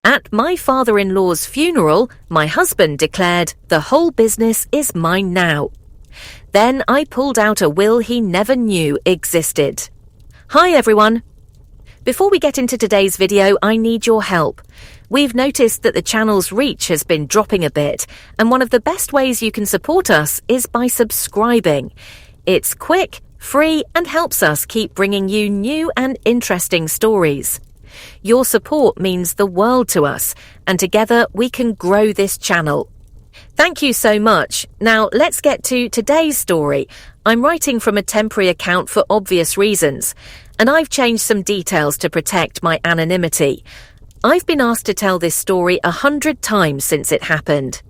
At my father-in-law's funeral, my husband declared, "The whole business is mine now." Then I pulled out a will he never knew existed. Hi everyone. Before we get into today's video, I need your help. We've noticed that the channel's reach has been dropping a bit, and one of the best ways you can support us is by subscribing. It's quick, free, and helps us keep bringing you new and interesting stories. Your support means the world to us, and together we can grow this channel. Thank you so much. Now let's get to today's story. I'm writing from a temporary account for obvious reasons, and I've changed some details to protect my anonymity. I've been asked to tell this story 100 times since it happened.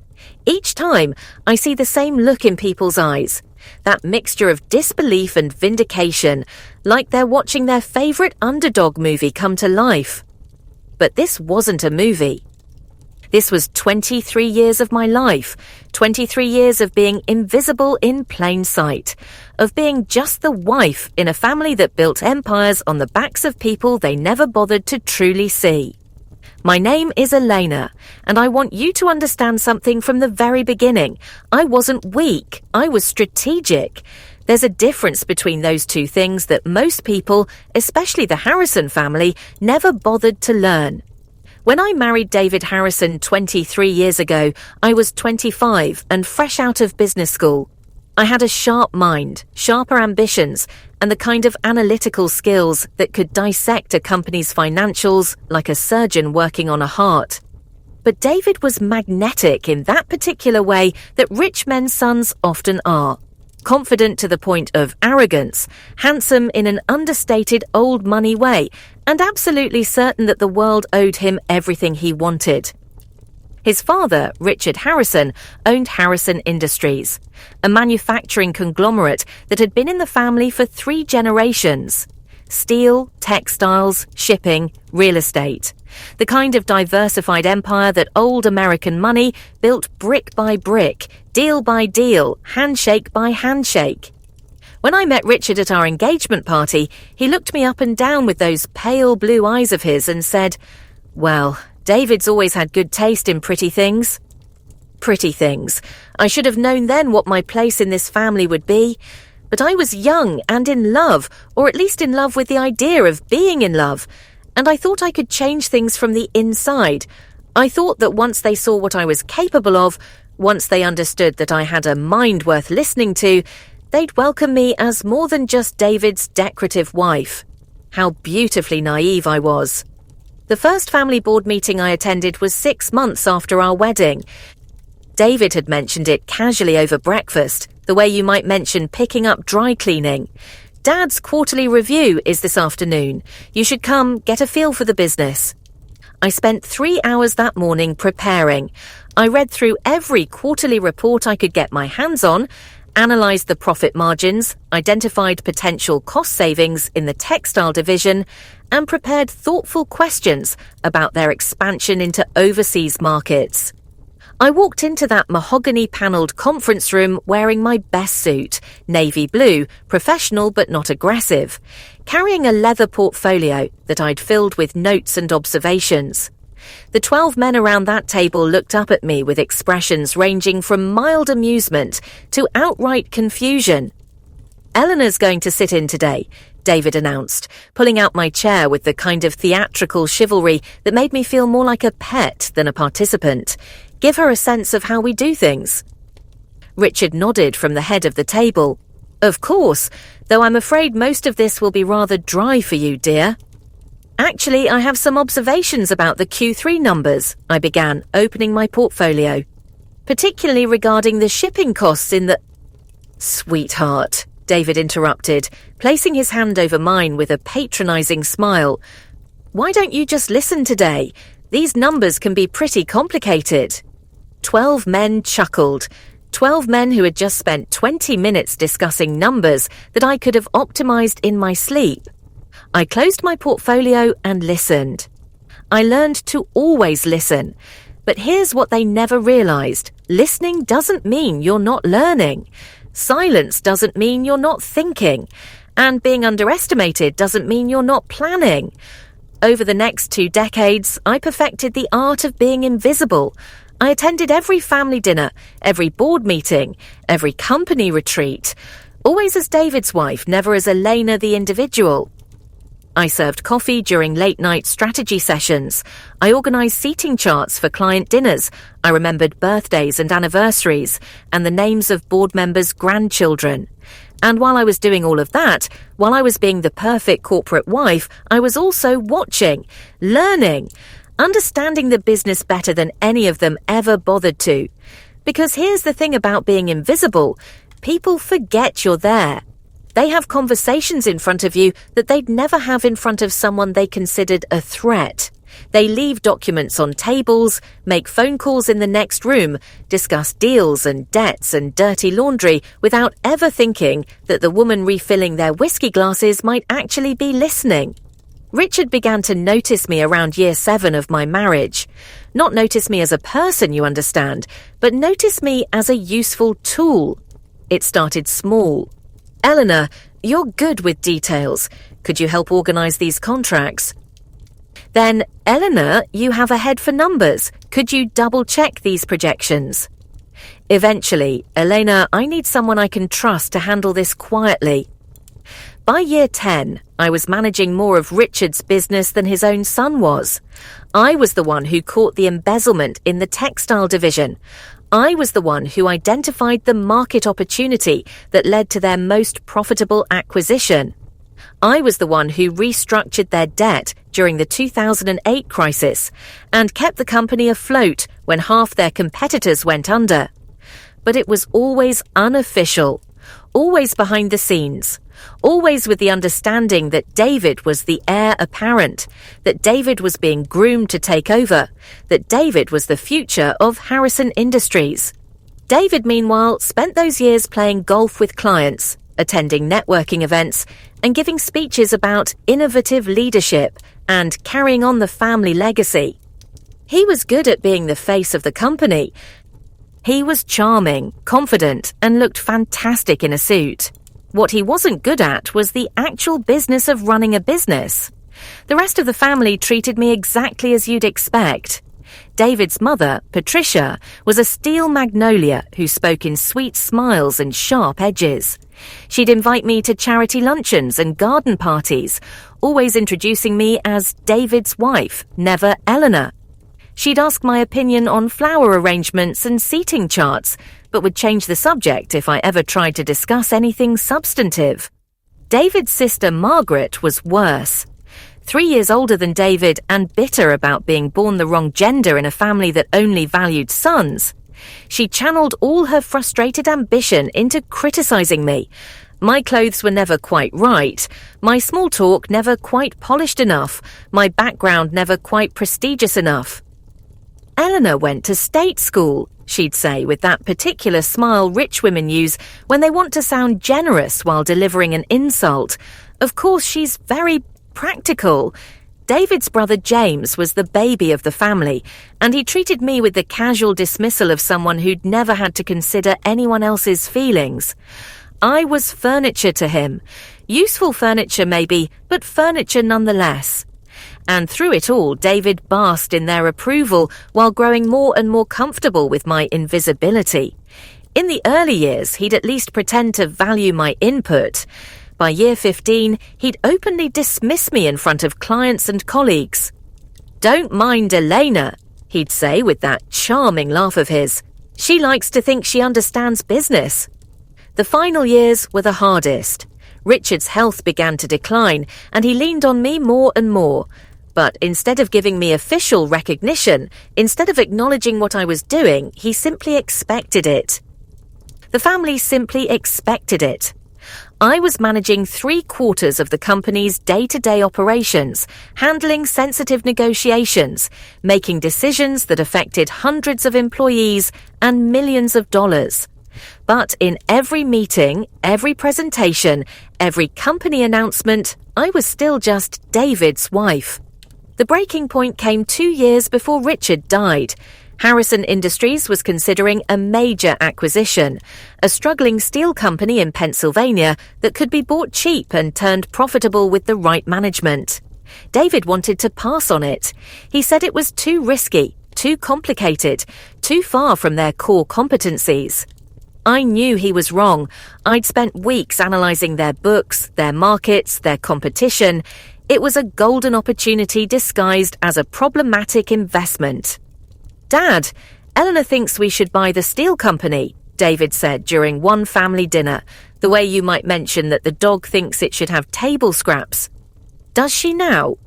Each time, I see the same look in people's eyes. That mixture of disbelief and vindication, like they're watching their favorite underdog movie come to life. But this wasn't a movie. This was 23 years of my life, 23 years of being invisible in plain sight, of being just the wife in a family that built empires on the backs of people they never bothered to truly see. My name is Elena, and I want you to understand something from the very beginning. I wasn't weak, I was strategic. There's a difference between those two things that most people, especially the Harrison family, never bothered to learn. When I married David Harrison 23 years ago, I was 25 and fresh out of business school. I had a sharp mind, sharper ambitions, and the kind of analytical skills that could dissect a company's financials like a surgeon working on a heart. But David was magnetic in that particular way that rich men's sons often are. Confident to the point of arrogance, handsome in an understated old money way, and absolutely certain that the world owed him everything he wanted. His father, Richard Harrison, owned Harrison Industries, a manufacturing conglomerate that had been in the family for 3 generations. Steel, textiles, shipping, real estate. The kind of diversified empire that old American money built brick by brick, deal by deal, handshake by handshake. When I met Richard at our engagement party, he looked me up and down with those pale blue eyes of his and said, "Well, David's always had good taste in pretty things." Pretty things. I should have known then what my place in this family would be. But I was young and in love, or at least in love with the idea of being in love. And I thought I could change things from the inside. I thought that once they saw what I was capable of, once they understood that I had a mind worth listening to, they'd welcome me as more than just David's decorative wife. How beautifully naive I was. The first family board meeting I attended was 6 months after our wedding. David had mentioned it casually over breakfast, the way you might mention picking up dry cleaning. "Dad's quarterly review is this afternoon. You should come, get a feel for the business." I spent 3 hours that morning preparing. I read through every quarterly report I could get my hands on, analysed the profit margins, identified potential cost savings in the textile division, and prepared thoughtful questions about their expansion into overseas markets. I walked into that mahogany-panelled conference room wearing my best suit, navy blue, professional but not aggressive, carrying a leather portfolio that I'd filled with notes and observations. The 12 men around that table looked up at me with expressions ranging from mild amusement to outright confusion. "Eleanor's going to sit in today," David announced, pulling out my chair with the kind of theatrical chivalry that made me feel more like a pet than a participant. "Give her a sense of how we do things." Richard nodded from the head of the table. "Of course, though I'm afraid most of this will be rather dry for you, dear." "Actually, I have some observations about the Q3 numbers," I began, opening my portfolio. "Particularly regarding the shipping costs in the—" "Sweetheart," David interrupted, placing his hand over mine with a patronising smile. "Why don't you just listen today? These numbers can be pretty complicated." 12 men chuckled. 12 men who had just spent 20 minutes discussing numbers that I could have optimized in my sleep. I closed my portfolio and listened. I learned to always listen. But here's what they never realized. Listening doesn't mean you're not learning. Silence doesn't mean you're not thinking. And being underestimated doesn't mean you're not planning. Over the next 2 decades, I perfected the art of being invisible. I attended every family dinner, every board meeting, every company retreat, always as David's wife, never as Elena the individual. I served coffee during late-night strategy sessions. I organised seating charts for client dinners. I remembered birthdays and anniversaries and the names of board members' grandchildren. And while I was doing all of that, while I was being the perfect corporate wife, I was also watching, learning, understanding the business better than any of them ever bothered to. Because here's the thing about being invisible. People forget you're there. They have conversations in front of you that they'd never have in front of someone they considered a threat. They leave documents on tables, make phone calls in the next room, discuss deals and debts and dirty laundry without ever thinking that the woman refilling their whiskey glasses might actually be listening. Richard began to notice me around year 7 of my marriage. Not notice me as a person, you understand, but notice me as a useful tool. It started small. Eleanor, you're good with details. Could you help organise these contracts? Then, Eleanor, you have a head for numbers. Could you double-check these projections? Eventually, Elena, I need someone I can trust to handle this quietly. By year 10, I was managing more of Richard's business than his own son was. I was the one who caught the embezzlement in the textile division. I was the one who identified the market opportunity that led to their most profitable acquisition. I was the one who restructured their debt during the 2008 crisis and kept the company afloat when half their competitors went under. But it was always unofficial, always behind the scenes, always with the understanding that David was the heir apparent, that David was being groomed to take over, that David was the future of Harrison Industries. David, meanwhile, spent those years playing golf with clients, attending networking events, and giving speeches about innovative leadership and carrying on the family legacy. He was good at being the face of the company. He was charming, confident, and looked fantastic in a suit. What he wasn't good at was the actual business of running a business. The rest of the family treated me exactly as you'd expect. David's mother, Patricia, was a steel magnolia who spoke in sweet smiles and sharp edges. She'd invite me to charity luncheons and garden parties, always introducing me as David's wife, never Eleanor. She'd ask my opinion on flower arrangements and seating charts, but would change the subject if I ever tried to discuss anything substantive. David's sister Margaret was worse. 3 years older than David and bitter about being born the wrong gender in a family that only valued sons. She channeled all her frustrated ambition into criticizing me. My clothes were never quite right, my small talk never quite polished enough, my background never quite prestigious enough. Eleanor went to state school, she'd say with that particular smile rich women use when they want to sound generous while delivering an insult. Of course, she's very practical. David's brother James was the baby of the family, and he treated me with the casual dismissal of someone who'd never had to consider anyone else's feelings. I was furniture to him. Useful furniture maybe, but furniture nonetheless. And through it all, David basked in their approval while growing more and more comfortable with my invisibility. In the early years, he'd at least pretend to value my input. By year 15, he'd openly dismiss me in front of clients and colleagues. "Don't mind Elena," he'd say with that charming laugh of his. "She likes to think she understands business." The final years were the hardest. Richard's health began to decline, and he leaned on me more and more. But instead of giving me official recognition, instead of acknowledging what I was doing, he simply expected it. The family simply expected it. I was managing 3/4 of the company's day-to-day operations, handling sensitive negotiations, making decisions that affected hundreds of employees and millions of dollars. But in every meeting, every presentation, every company announcement, I was still just David's wife. The breaking point came 2 years before Richard died. Harrison Industries was considering a major acquisition, a struggling steel company in Pennsylvania that could be bought cheap and turned profitable with the right management. David wanted to pass on it. He said it was too risky, too complicated, too far from their core competencies. I knew he was wrong. I'd spent weeks analysing their books, their markets, their competition. It was a golden opportunity disguised as a problematic investment. "Dad, Eleanor thinks we should buy the steel company," David said during one family dinner, the way you might mention that the dog thinks it should have table scraps. "Does she now?"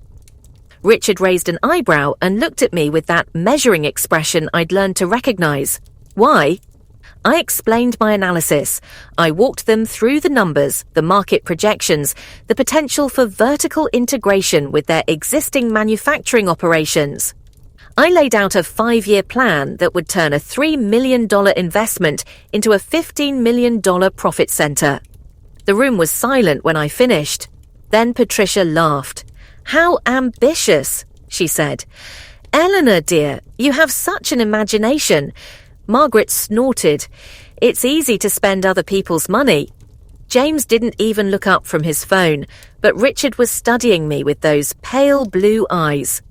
Richard raised an eyebrow and looked at me with that measuring expression I'd learned to recognise. "Why?" I explained my analysis. I walked them through the numbers, the market projections, the potential for vertical integration with their existing manufacturing operations. I laid out a 5-year plan that would turn a $3 million investment into a $15 million profit centre. The room was silent when I finished. Then Patricia laughed. "How ambitious," she said. "Eleanor, dear, you have such an imagination." Margaret snorted. "It's easy to spend other people's money." James didn't even look up from his phone, but Richard was studying me with those pale blue eyes.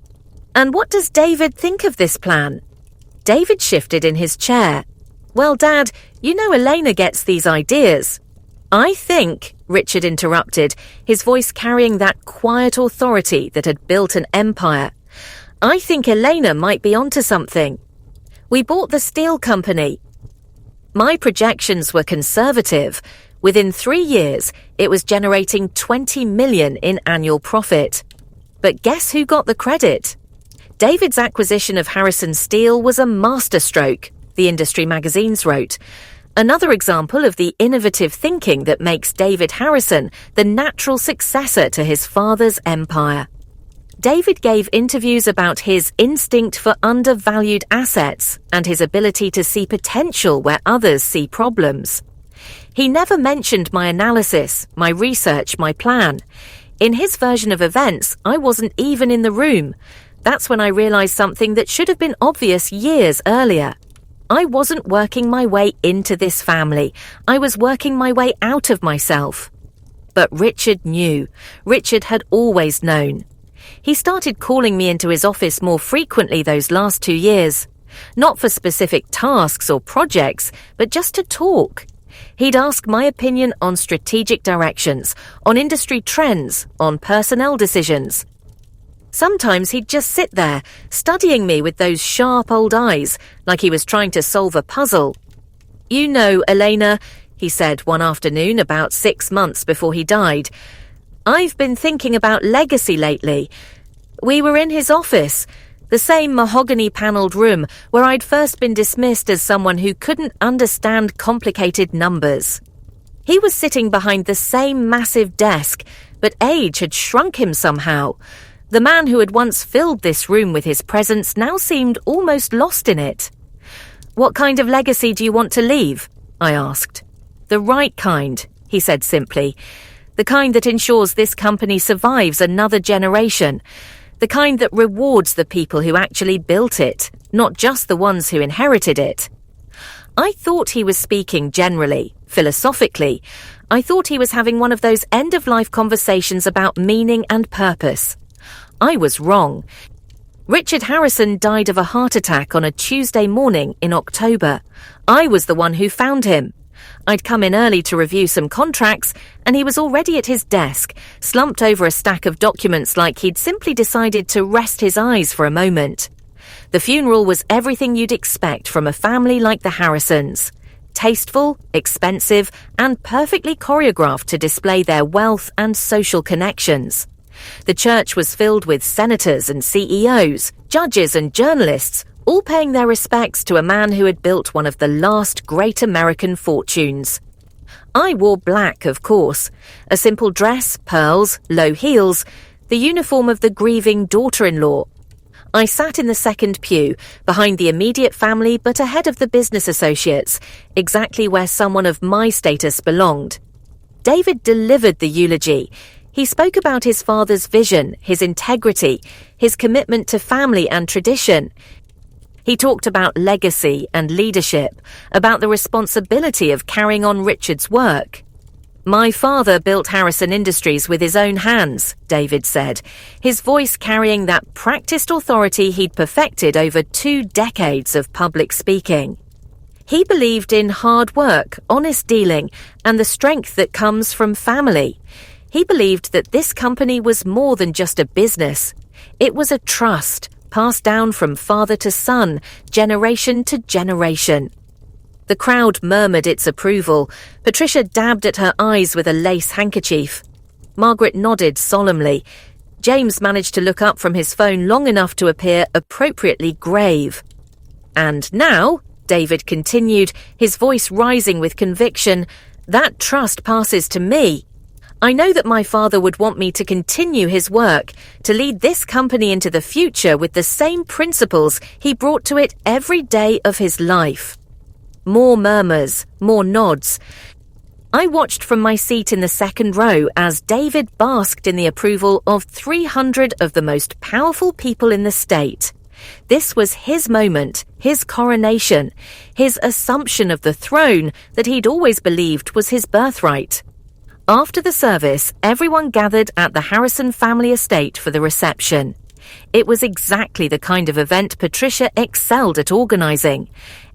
"And what does David think of this plan?" David shifted in his chair. "Well, Dad, you know Elena gets these ideas." "I think," Richard interrupted, his voice carrying that quiet authority that had built an empire, "I think Elena might be onto something. We bought the steel company." My projections were conservative. Within 3 years, it was generating $20 million in annual profit. But guess who got the credit? David's acquisition of Harrison Steel was a masterstroke, the industry magazines wrote. Another example of the innovative thinking that makes David Harrison the natural successor to his father's empire. David gave interviews about his instinct for undervalued assets and his ability to see potential where others see problems. He never mentioned my analysis, my research, my plan. In his version of events, I wasn't even in the room. That's when I realized something that should have been obvious years earlier. I wasn't working my way into this family. I was working my way out of myself. But Richard knew. Richard had always known. He started calling me into his office more frequently those last 2 years. Not for specific tasks or projects, but just to talk. He'd ask my opinion on strategic directions, on industry trends, on personnel decisions. Sometimes he'd just sit there, studying me with those sharp old eyes, like he was trying to solve a puzzle. "You know, Elena," he said one afternoon about 6 months before he died, "I've been thinking about legacy lately." We were in his office, the same mahogany-panelled room where I'd first been dismissed as someone who couldn't understand complicated numbers. He was sitting behind the same massive desk, but age had shrunk him somehow. The man who had once filled this room with his presence now seemed almost lost in it. "What kind of legacy do you want to leave?" I asked. "The right kind," he said simply. "The kind that ensures this company survives another generation. The kind that rewards the people who actually built it, not just the ones who inherited it." I thought he was speaking generally, philosophically. I thought he was having one of those end-of-life conversations about meaning and purpose. I was wrong. Richard Harrison died of a heart attack on a Tuesday morning in October. I was the one who found him. I'd come in early to review some contracts, and he was already at his desk, slumped over a stack of documents like he'd simply decided to rest his eyes for a moment. The funeral was everything you'd expect from a family like the Harrisons. Tasteful, expensive, and perfectly choreographed to display their wealth and social connections. The church was filled with senators and CEOs, judges and journalists, all paying their respects to a man who had built one of the last great American fortunes. I wore black, of course. A simple dress, pearls, low heels, the uniform of the grieving daughter-in-law. I sat in the second pew, behind the immediate family but ahead of the business associates, exactly where someone of my status belonged. David delivered the eulogy. He spoke about his father's vision, his integrity, his commitment to family and tradition. He talked about legacy and leadership, about the responsibility of carrying on Richard's work. My father built Harrison Industries with his own hands, David said, his voice carrying that practiced authority he'd perfected over 2 decades of public speaking. He believed in hard work, honest dealing, and the strength that comes from family. He believed that this company was more than just a business. It was a trust, passed down from father to son, generation to generation. The crowd murmured its approval. Patricia dabbed at her eyes with a lace handkerchief. Margaret nodded solemnly. James managed to look up from his phone long enough to appear appropriately grave. And now, David continued, his voice rising with conviction, that trust passes to me. I know that my father would want me to continue his work, to lead this company into the future with the same principles he brought to it every day of his life. More murmurs, more nods. I watched from my seat in the second row as David basked in the approval of 300 of the most powerful people in the state. This was his moment, his coronation, his assumption of the throne that he'd always believed was his birthright. After the service, everyone gathered at the Harrison family estate for the reception. It was exactly the kind of event Patricia excelled at organising.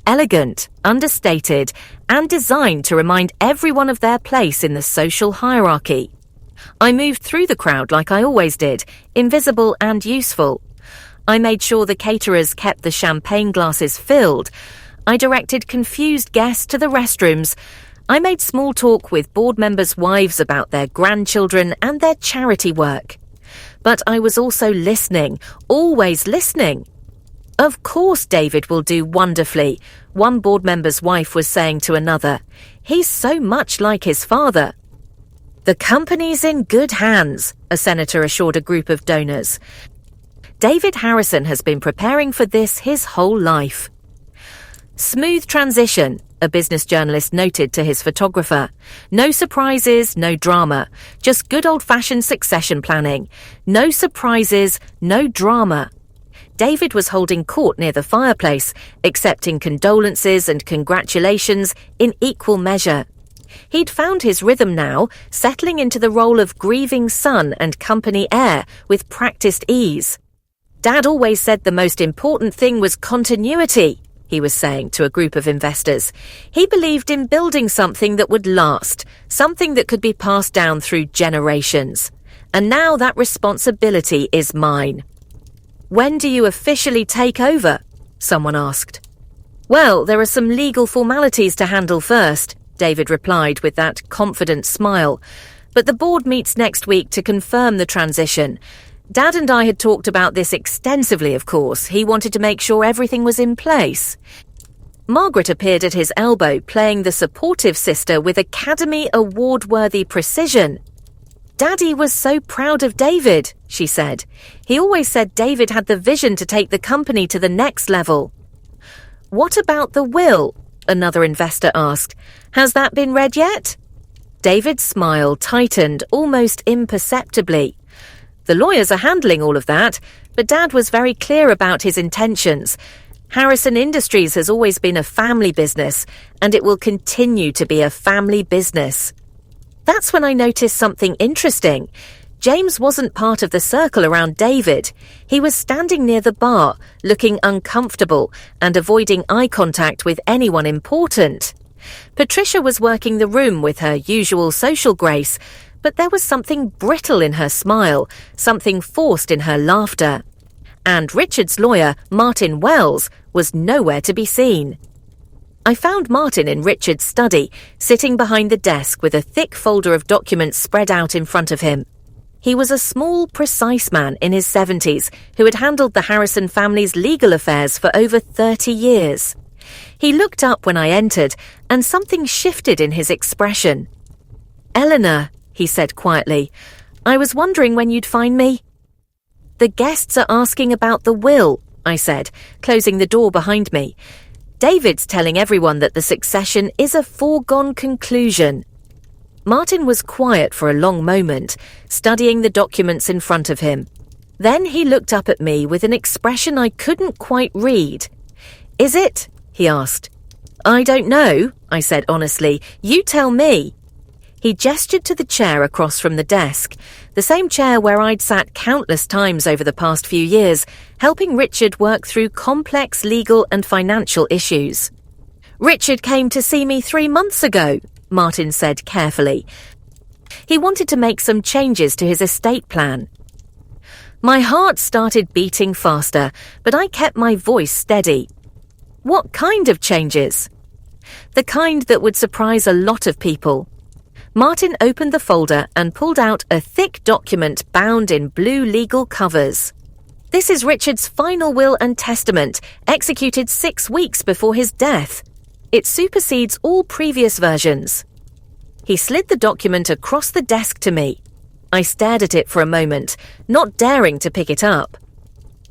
Elegant, understated, and designed to remind everyone of their place in the social hierarchy. I moved through the crowd like I always did, invisible and useful. I made sure the caterers kept the champagne glasses filled. I directed confused guests to the restrooms. I made small talk with board members' wives about their grandchildren and their charity work. But I was also listening, always listening. Of course David will do wonderfully, one board member's wife was saying to another. He's so much like his father. The company's in good hands, a senator assured a group of donors. David Harrison has been preparing for this his whole life. Smooth transition, a business journalist noted to his photographer. No surprises, no drama. Just good old-fashioned succession planning. No surprises, no drama. David was holding court near the fireplace, accepting condolences and congratulations in equal measure. He'd found his rhythm now, settling into the role of grieving son and company heir with practiced ease. Dad always said the most important thing was continuity, he was saying to a group of investors. He believed in building something that would last, something that could be passed down through generations. And now that responsibility is mine. When do you officially take over? Someone asked. Well, there are some legal formalities to handle first, David replied with that confident smile. But the board meets next week to confirm the transition. Dad and I had talked about this extensively, of course. He wanted to make sure everything was in place. Margaret appeared at his elbow, playing the supportive sister with Academy Award-worthy precision. Daddy was so proud of David, she said. He always said David had the vision to take the company to the next level. What about the will? Another investor asked. Has that been read yet? David's smile tightened almost imperceptibly. The lawyers are handling all of that, but Dad was very clear about his intentions. Harrison Industries has always been a family business, and it will continue to be a family business. That's when I noticed something interesting. James wasn't part of the circle around David. He was standing near the bar, looking uncomfortable and avoiding eye contact with anyone important. Patricia was working the room with her usual social grace, but there was something brittle in her smile, something forced in her laughter. And Richard's lawyer, Martin Wells, was nowhere to be seen. I found Martin in Richard's study, sitting behind the desk with a thick folder of documents spread out in front of him. He was a small, precise man in his 70s who had handled the Harrison family's legal affairs for over 30 years. He looked up when I entered, and something shifted in his expression. "Eleanor," he said quietly, "I was wondering when you'd find me." "The guests are asking about the will," I said, closing the door behind me. "David's telling everyone that the succession is a foregone conclusion." Martin was quiet for a long moment, studying the documents in front of him. Then he looked up at me with an expression I couldn't quite read. "Is it?" he asked. "I don't know," I said honestly. "You tell me." He gestured to the chair across from the desk, the same chair where I'd sat countless times over the past few years, helping Richard work through complex legal and financial issues. "Richard came to see me 3 months ago," Martin said carefully. "He wanted to make some changes to his estate plan." My heart started beating faster, but I kept my voice steady. "What kind of changes?" "The kind that would surprise a lot of people." Martin opened the folder and pulled out a thick document bound in blue legal covers. "This is Richard's final will and testament, executed 6 weeks before his death. It supersedes all previous versions." He slid the document across the desk to me. I stared at it for a moment, not daring to pick it up.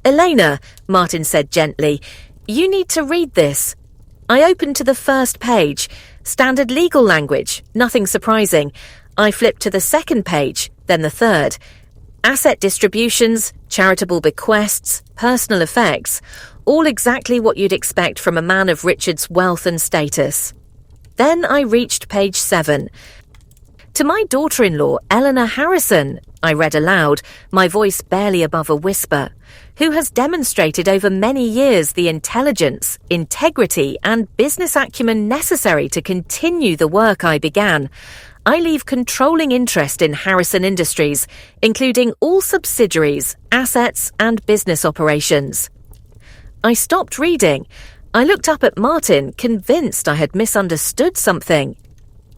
"Elena," Martin said gently, "you need to read this." I opened to the first page. Standard legal language, nothing surprising. I flipped to the second page, then the third. Asset distributions, charitable bequests, personal effects, all exactly what you'd expect from a man of Richard's wealth and status. Then I reached page 7. "To my daughter-in-law, Eleanor Harrison," I read aloud, my voice barely above a whisper, "who has demonstrated over many years the intelligence, integrity, and business acumen necessary to continue the work I began. I leave controlling interest in Harrison Industries, including all subsidiaries, assets, and business operations." I stopped reading. I looked up at Martin, convinced I had misunderstood something.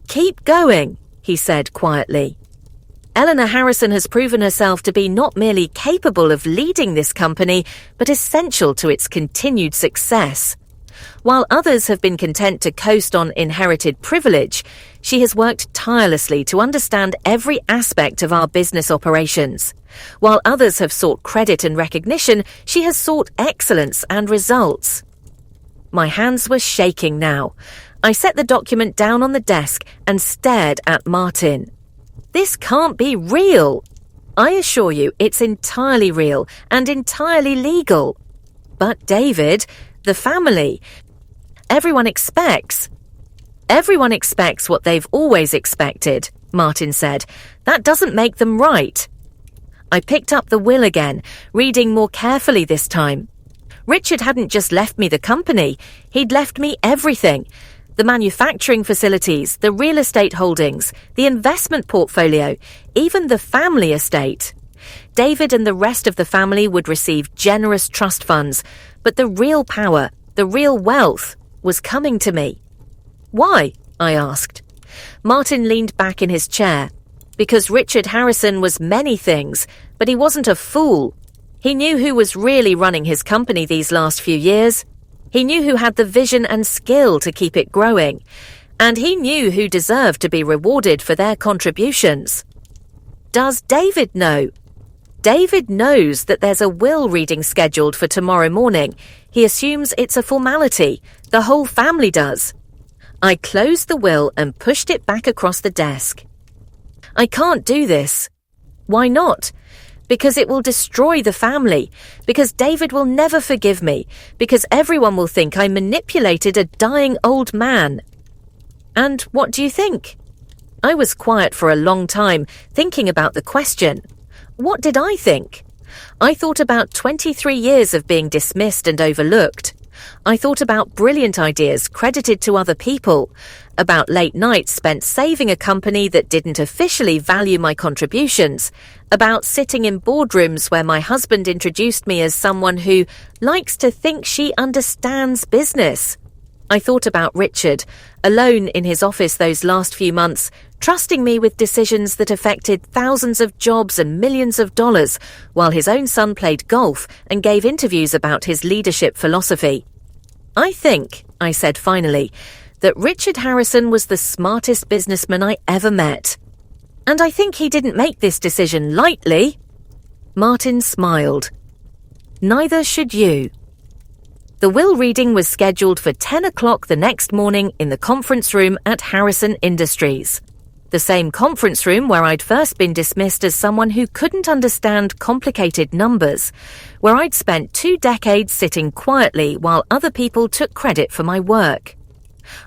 "Keep going," he said quietly. "Eleanor Harrison has proven herself to be not merely capable of leading this company, but essential to its continued success. While others have been content to coast on inherited privilege, she has worked tirelessly to understand every aspect of our business operations. While others have sought credit and recognition, she has sought excellence and results." My hands were shaking now. I set the document down on the desk and stared at Martin. "This can't be real." "I assure you it's entirely real and entirely legal." "But David, the family, everyone expects what they've always expected," Martin said. "That doesn't make them right." I picked up the will again, reading more carefully this time. Richard hadn't just left me the company, he'd left me everything. The manufacturing facilities, the real estate holdings, the investment portfolio, even the family estate. David and the rest of the family would receive generous trust funds, but the real power, the real wealth, was coming to me. "Why?" I asked. Martin leaned back in his chair. "Because Richard Harrison was many things, but he wasn't a fool. He knew who was really running his company these last few years. He knew who had the vision and skill to keep it growing, and he knew who deserved to be rewarded for their contributions." "Does David know?" "David knows that there's a will reading scheduled for tomorrow morning. He assumes it's a formality. The whole family does." I closed the will and pushed it back across the desk. "I can't do this." "Why not?" "Because it will destroy the family, because David will never forgive me, because everyone will think I manipulated a dying old man." "And what do you think?" I was quiet for a long time, thinking about the question. What did I think? I thought about 23 years of being dismissed and overlooked. I thought about brilliant ideas credited to other people, about late nights spent saving a company that didn't officially value my contributions, about sitting in boardrooms where my husband introduced me as someone who likes to think she understands business. I thought about Richard, alone in his office those last few months, trusting me with decisions that affected thousands of jobs and millions of dollars, while his own son played golf and gave interviews about his leadership philosophy. "I think," I said finally, "that Richard Harrison was the smartest businessman I ever met. And I think he didn't make this decision lightly." Martin smiled. "Neither should you." The will reading was scheduled for 10 o'clock the next morning in the conference room at Harrison Industries. The same conference room where I'd first been dismissed as someone who couldn't understand complicated numbers, where I'd spent 2 decades sitting quietly while other people took credit for my work.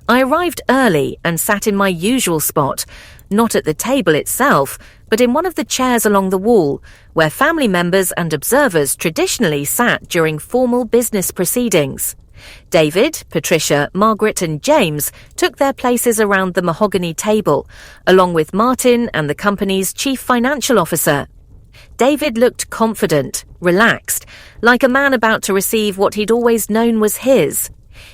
I arrived early and sat in my usual spot, not at the table itself, but in one of the chairs along the wall, where family members and observers traditionally sat during formal business proceedings. David, Patricia, Margaret and James took their places around the mahogany table, along with Martin and the company's chief financial officer. David looked confident, relaxed, like a man about to receive what he'd always known was his.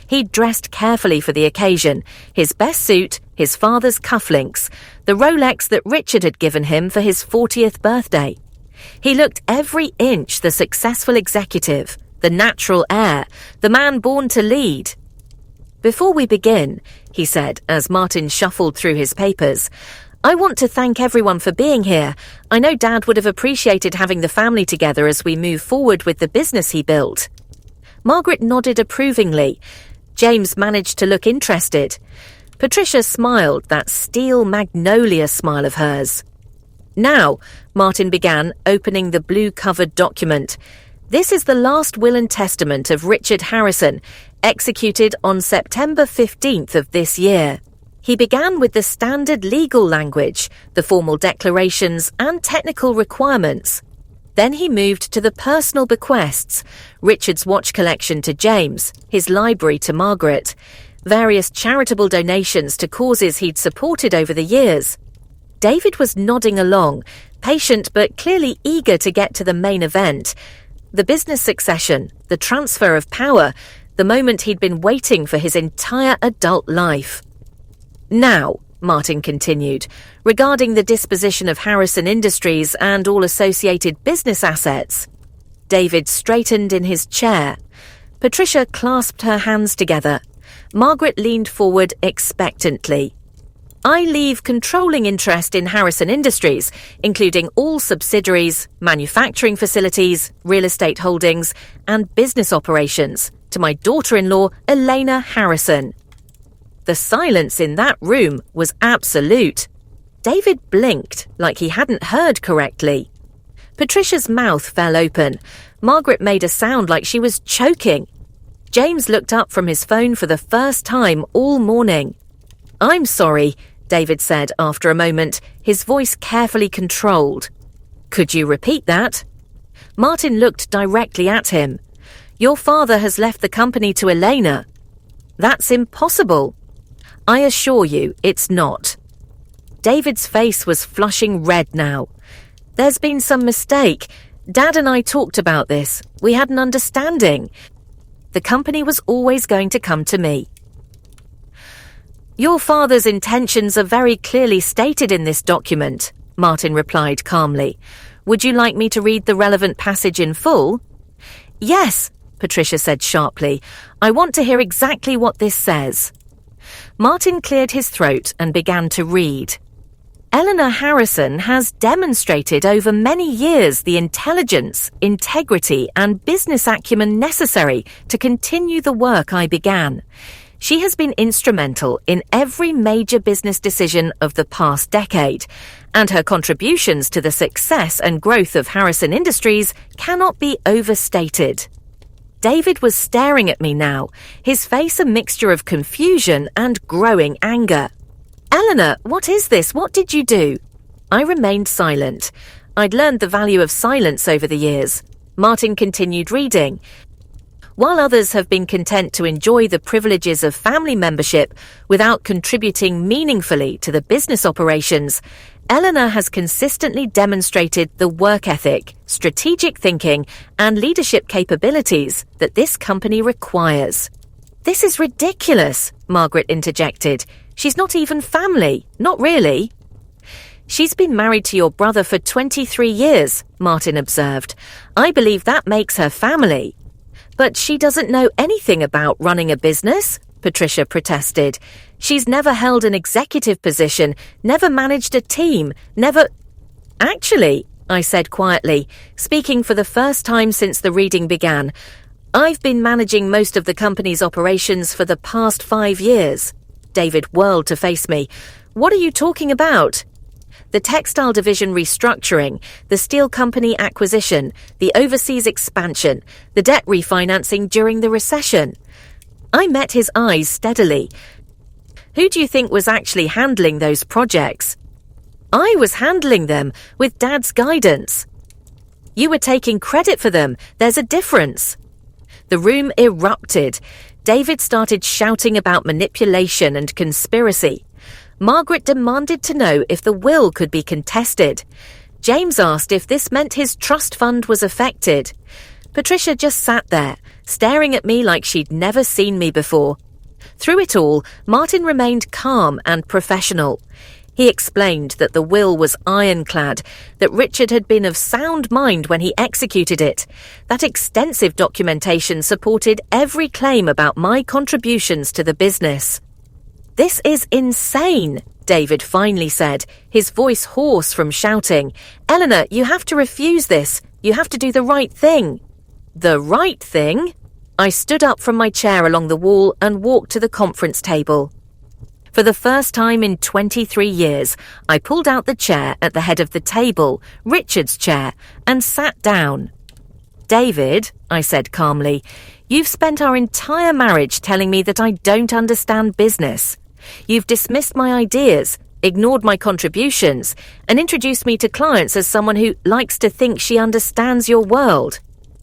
He'd dressed carefully for the occasion, his best suit, his father's cufflinks, the Rolex that Richard had given him for his 40th birthday. He looked every inch the successful executive, the natural heir, the man born to lead. "Before we begin," he said as Martin shuffled through his papers, "I want to thank everyone for being here. I know Dad would have appreciated having the family together as we move forward with the business he built." Margaret nodded approvingly. James managed to look interested. Patricia smiled, that steel magnolia smile of hers. "Now," Martin began, opening the blue-covered document, "this is the last will and testament of Richard Harrison, executed on September 15th of this year." He began with the standard legal language, the formal declarations and technical requirements. Then he moved to the personal bequests, Richard's watch collection to James, his library to Margaret, various charitable donations to causes he'd supported over the years. David was nodding along, patient but clearly eager to get to the main event. The business succession, the transfer of power, the moment he'd been waiting for his entire adult life. "Now," Martin continued, "regarding the disposition of Harrison Industries and all associated business assets." David straightened in his chair. Patricia clasped her hands together. Margaret leaned forward expectantly. "I leave controlling interest in Harrison Industries, including all subsidiaries, manufacturing facilities, real estate holdings, and business operations, to my daughter-in-law, Elena Harrison." The silence in that room was absolute. David blinked like he hadn't heard correctly. Patricia's mouth fell open. Margaret made a sound like she was choking. James looked up from his phone for the first time all morning. "I'm sorry," David said after a moment, his voice carefully controlled. "Could you repeat that?" Martin looked directly at him. "Your father has left the company to Elena." "That's impossible." "I assure you, it's not." David's face was flushing red now. "There's been some mistake. Dad and I talked about this. We had an understanding. The company was always going to come to me." "Your father's intentions are very clearly stated in this document," Martin replied calmly. "Would you like me to read the relevant passage in full?" "Yes," Patricia said sharply. "I want to hear exactly what this says." Martin cleared his throat and began to read. "Eleanor Harrison has demonstrated over many years the intelligence, integrity, and business acumen necessary to continue the work I began. She has been instrumental in every major business decision of the past decade, and her contributions to the success and growth of Harrison Industries cannot be overstated." David was staring at me now, his face a mixture of confusion and growing anger. "Eleanor, what is this? What did you do?" I remained silent. I'd learned the value of silence over the years. Martin continued reading. "While others have been content to enjoy the privileges of family membership without contributing meaningfully to the business operations, Eleanor has consistently demonstrated the work ethic, strategic thinking, and leadership capabilities that this company requires." "This is ridiculous," Margaret interjected. "She's not even family, not really." "She's been married to your brother for 23 years, Martin observed. "I believe that makes her family." "But she doesn't know anything about running a business," Patricia protested. "She's never held an executive position, never managed a team, never—" "Actually," I said quietly, speaking for the first time since the reading began, "I've been managing most of the company's operations for the past 5 years. David whirled to face me. "What are you talking about?" "The textile division restructuring, the steel company acquisition, the overseas expansion, the debt refinancing during the recession." I met his eyes steadily. "Who do you think was actually handling those projects?" I was handling them with Dad's guidance. You were taking credit for them. There's a difference. The room erupted. David started shouting about manipulation and conspiracy. Margaret demanded to know if the will could be contested. James asked if this meant his trust fund was affected. Patricia just sat there, staring at me like she'd never seen me before. Through it all, Martin remained calm and professional. He explained that the will was ironclad, that Richard had been of sound mind when he executed it, that extensive documentation supported every claim about my contributions to the business. "This is insane," David finally said, his voice hoarse from shouting. "Eleanor, you have to refuse this. You have to do the right thing." "The right thing?" I stood up from my chair along the wall and walked to the conference table. For the first time in 23 years, I pulled out the chair at the head of the table, Richard's chair, and sat down. "David," I said calmly, "you've spent our entire marriage telling me that I don't understand business. You've dismissed my ideas, ignored my contributions, and introduced me to clients as someone who likes to think she understands your world.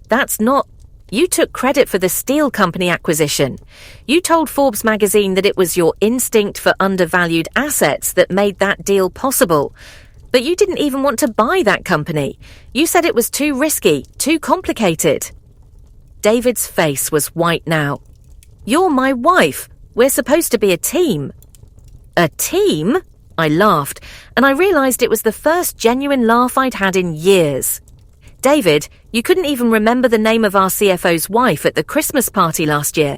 That's not... You took credit for the steel company acquisition. You told Forbes magazine that it was your instinct for undervalued assets that made that deal possible. But you didn't even want to buy that company. You said it was too risky, too complicated." David's face was white now. "You're my wife. We're supposed to be a team." "A team?" I laughed, and I realized it was the first genuine laugh I'd had in years. "David, you couldn't even remember the name of our CFO's wife at the Christmas party last year.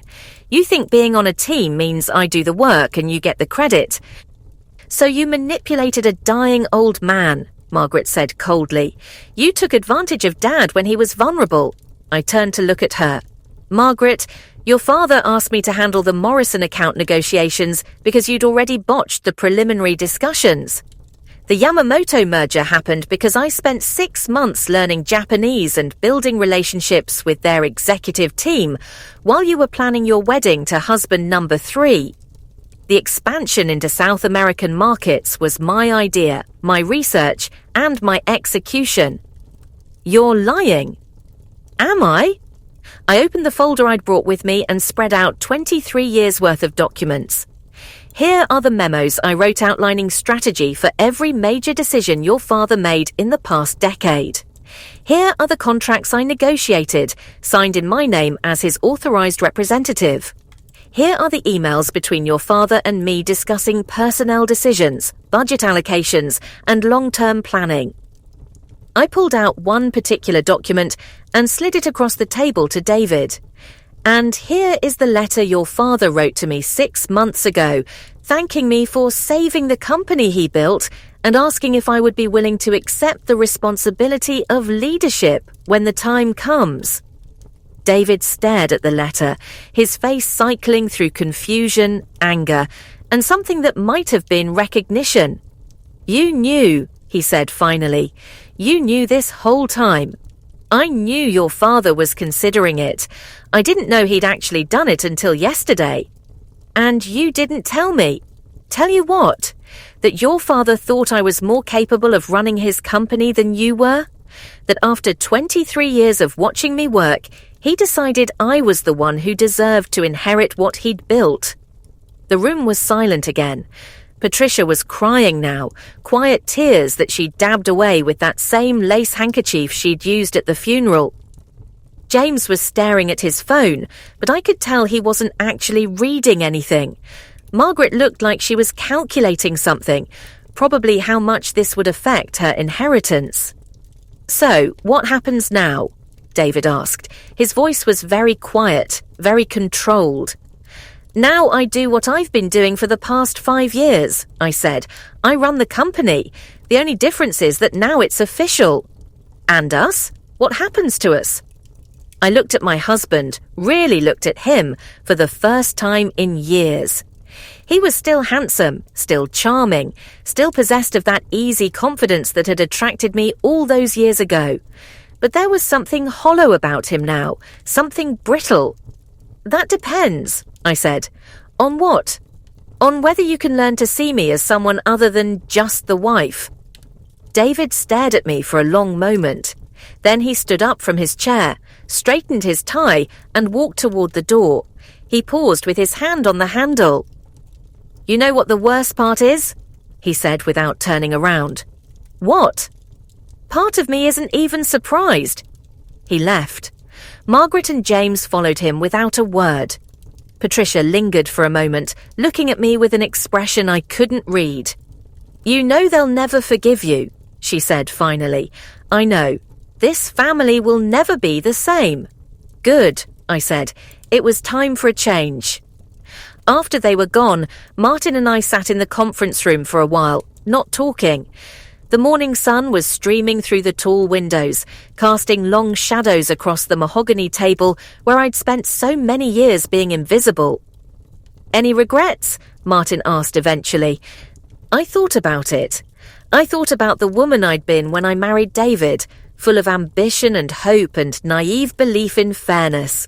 You think being on a team means I do the work and you get the credit. So you manipulated a dying old man," Margaret said coldly. "You took advantage of Dad when he was vulnerable." I turned to look at her. "Margaret, your father asked me to handle the Morrison account negotiations because you'd already botched the preliminary discussions. The Yamamoto merger happened because I spent 6 months learning Japanese and building relationships with their executive team while you were planning your wedding to husband number 3. The expansion into South American markets was my idea, my research, and my execution." "You're lying." "Am I?" I opened the folder I'd brought with me and spread out 23 years' worth of documents. "Here are the memos I wrote outlining strategy for every major decision your father made in the past decade. Here are the contracts I negotiated, signed in my name as his authorized representative. Here are the emails between your father and me discussing personnel decisions, budget allocations, and long-term planning." I pulled out one particular document and slid it across the table to David. "And here is the letter your father wrote to me 6 months ago, thanking me for saving the company he built and asking if I would be willing to accept the responsibility of leadership when the time comes." David stared at the letter, his face cycling through confusion, anger, and something that might have been recognition. "You knew," he said finally. "You knew this whole time. I knew your father was considering it. I didn't know he'd actually done it until yesterday. And you didn't tell me. Tell you what? That your father thought I was more capable of running his company than you were? That after 23 years of watching me work, he decided I was the one who deserved to inherit what he'd built." The room was silent again. Patricia was crying now, quiet tears that she dabbed away with that same lace handkerchief she'd used at the funeral. James was staring at his phone, but I could tell he wasn't actually reading anything. Margaret looked like she was calculating something, probably how much this would affect her inheritance. "So, what happens now?" David asked. His voice was very quiet, very controlled. "Now I do what I've been doing for the past 5 years," I said. "I run the company. The only difference is that now it's official." "And us? What happens to us?" I looked at my husband, really looked at him, for the first time in years. He was still handsome, still charming, still possessed of that easy confidence that had attracted me all those years ago. But there was something hollow about him now, something brittle. "That depends," I said. "On what?" "On whether you can learn to see me as someone other than just the wife." David stared at me for a long moment. Then he stood up from his chair, straightened his tie, and walked toward the door. He paused with his hand on the handle. "You know what the worst part is?" he said without turning around. "What?" "Part of me isn't even surprised." He left. Margaret and James followed him without a word. Patricia lingered for a moment, looking at me with an expression I couldn't read. "You know they'll never forgive you," she said finally. "I know. This family will never be the same." "Good," I said. It was time for a change. After they were gone, Martin and I sat in the conference room for a while, not talking. The morning sun was streaming through the tall windows, casting long shadows across the mahogany table where I'd spent so many years being invisible. "Any regrets?" Martin asked eventually. I thought about it. I thought about the woman I'd been when I married David, full of ambition and hope and naive belief in fairness.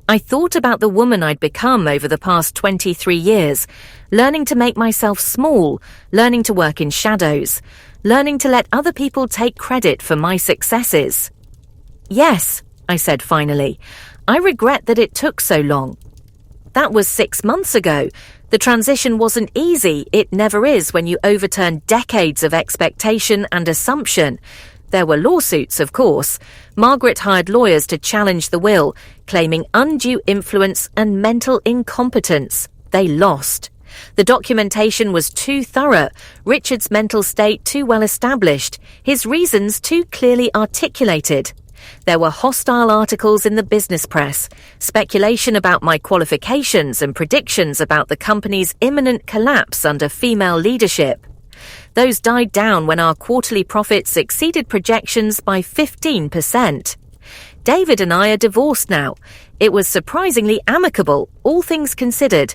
I thought about the woman I'd become over the past 23 years, learning to make myself small, learning to work in shadows, learning to let other people take credit for my successes. "Yes," I said finally, "I regret that it took so long." That was 6 months ago. The transition wasn't easy. It never is when you overturn decades of expectation and assumption. There were lawsuits, of course. Margaret hired lawyers to challenge the will, claiming undue influence and mental incompetence. They lost. The documentation was too thorough, Richard's mental state too well established, his reasons too clearly articulated. There were hostile articles in the business press, speculation about my qualifications and predictions about the company's imminent collapse under female leadership. Those died down when our quarterly profits exceeded projections by 15%. David and I are divorced now. It was surprisingly amicable, all things considered.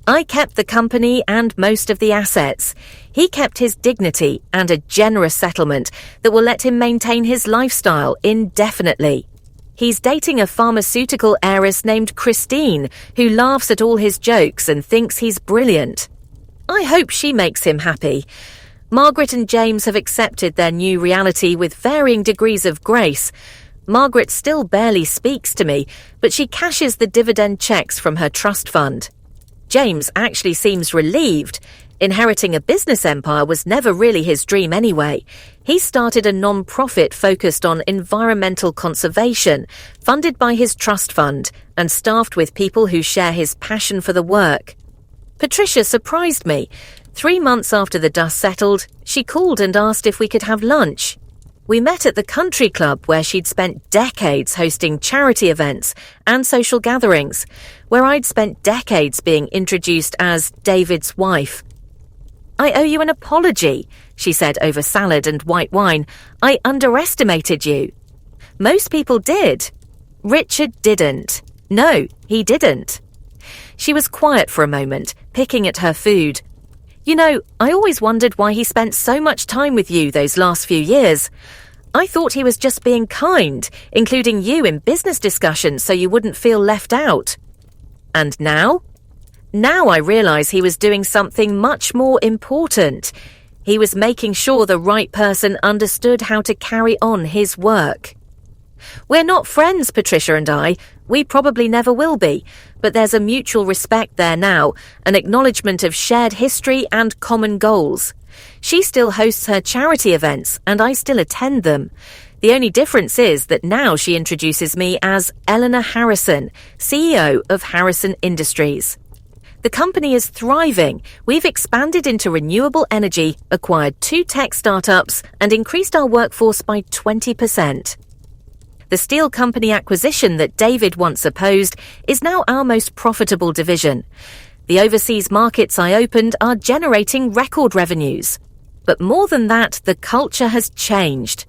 I kept the company and most of the assets. He kept his dignity and a generous settlement that will let him maintain his lifestyle indefinitely. He's dating a pharmaceutical heiress named Christine, who laughs at all his jokes and thinks he's brilliant. I hope she makes him happy. Margaret and James have accepted their new reality with varying degrees of grace. Margaret still barely speaks to me, but she cashes the dividend checks from her trust fund. James actually seems relieved. Inheriting a business empire was never really his dream anyway. He started a non-profit focused on environmental conservation, funded by his trust fund, and staffed with people who share his passion for the work. Patricia surprised me. 3 months after the dust settled, she called and asked if we could have lunch. We met at the country club where she'd spent decades hosting charity events and social gatherings, where I'd spent decades being introduced as David's wife. "I owe you an apology," she said over salad and white wine. "I underestimated you." "Most people did." "Richard didn't." "No, he didn't." She was quiet for a moment, picking at her food. "You know, I always wondered why he spent so much time with you those last few years. I thought he was just being kind, including you in business discussions so you wouldn't feel left out." "And now?" "Now I realize he was doing something much more important. He was making sure the right person understood how to carry on his work." "We're not friends, Patricia and I. We probably never will be, but there's a mutual respect there now, an acknowledgement of shared history and common goals. She still hosts her charity events, and I still attend them. The only difference is that now she introduces me as Eleanor Harrison, CEO of Harrison Industries. The company is thriving. We've expanded into renewable energy, acquired 2 tech startups, and increased our workforce by 20%. The steel company acquisition that David once opposed is now our most profitable division. The overseas markets I opened are generating record revenues. But more than that, the culture has changed.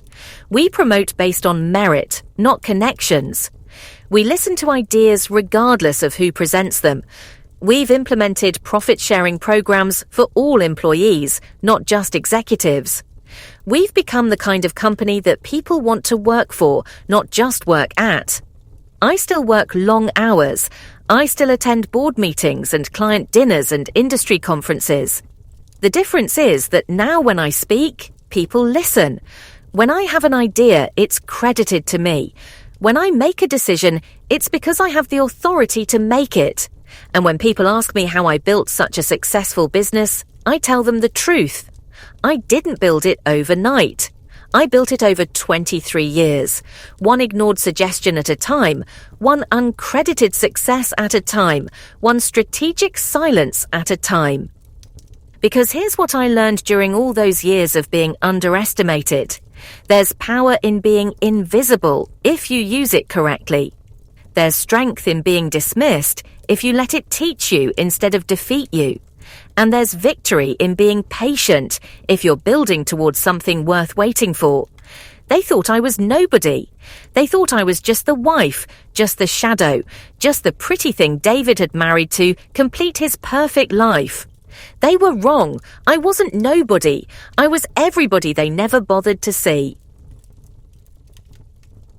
We promote based on merit, not connections. We listen to ideas regardless of who presents them. We've implemented profit-sharing programs for all employees, not just executives. We've become the kind of company that people want to work for, not just work at. I still work long hours. I still attend board meetings and client dinners and industry conferences. The difference is that now when I speak, People listen. When I have an idea, it's credited to me. When I make a decision, it's because I have the authority to make it. And when people ask me how I built such a successful business, I tell them the truth. I didn't build it overnight. I built it over 23 years, one ignored suggestion at a time, one uncredited success at a time, one strategic silence at a time. Because here's what I learned during all those years of being underestimated. There's power in being invisible if you use it correctly. There's strength in being dismissed if you let it teach you instead of defeat you. And there's victory in being patient if you're building towards something worth waiting for. They thought I was nobody. They thought I was just the wife, just the shadow, just the pretty thing David had married to complete his perfect life. They were wrong. I wasn't nobody. I was everybody they never bothered to see.